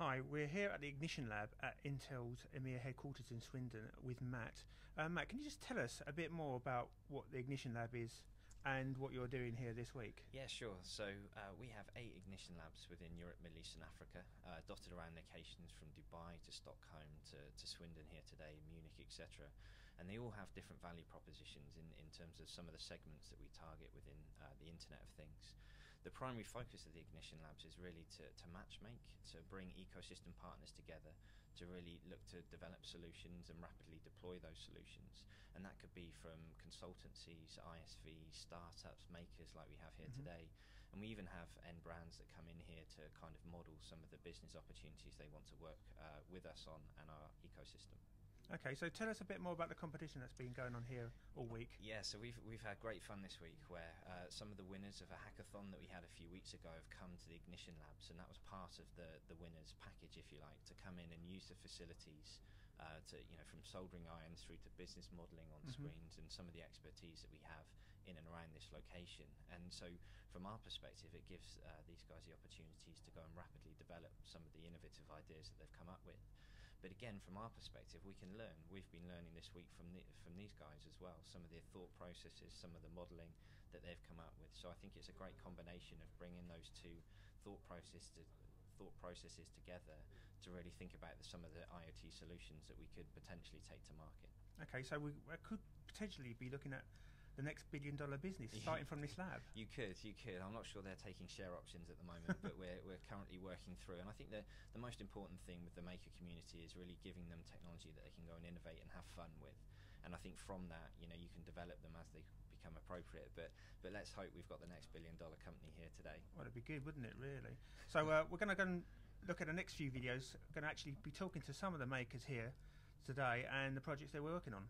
Hi, we're here at the Ignition Lab at Intel's EMEA headquarters in Swindon with Matt. Matt, can you just tell us a bit more about what the Ignition Lab is and what you're doing here this week? Yeah, sure. So we have 8 Ignition Labs within Europe, Middle East and Africa, dotted around locations from Dubai to Stockholm to Swindon here today, Munich, etc. And they all have different value propositions in terms of some of the segments that we target within the Internet of Things. The primary focus of the Ignition Labs is really to matchmake, to bring ecosystem partners together, to really look to develop solutions and rapidly deploy those solutions. And that could be from consultancies, ISVs, startups, makers like we have here today. And we even have end brands that come in here to kind of model some of the business opportunities they want to work with us on and our ecosystem. Okay, so tell us a bit more about the competition that's been going on here all week. Yeah, so we've had great fun this week where some of the winners of a hackathon that we had a few weeks ago have come to the Ignition Labs, and that was part of the winners package, if you like, to come in and use the facilities from soldering irons through to business modelling on screens and some of the expertise that we have in and around this location. And so from our perspective, it gives these guys the opportunities to go and rapidly develop some of the innovative ideas that they've come up with. But again, from our perspective, we can learn. We've been learning this week from these guys as well, some of their thought processes, some of the modelling that they've come up with. So I think it's a great combination of bringing those two thought processes together to really think about some of the IoT solutions that we could potentially take to market. Okay, so we could potentially be looking at the next billion-dollar business starting from this lab. You could. I'm not sure they're taking share options at the moment, but we're currently working through. And I think the most important thing with the maker community is really giving them technology that they can go and innovate and have fun with. And I think from that, you can develop them as they become appropriate. But let's hope we've got the next billion-dollar company here today. Well, it'd be good, wouldn't it, really? So we're going to go and look at the next few videos. We're going to actually be talking to some of the makers here today and the projects they're working on.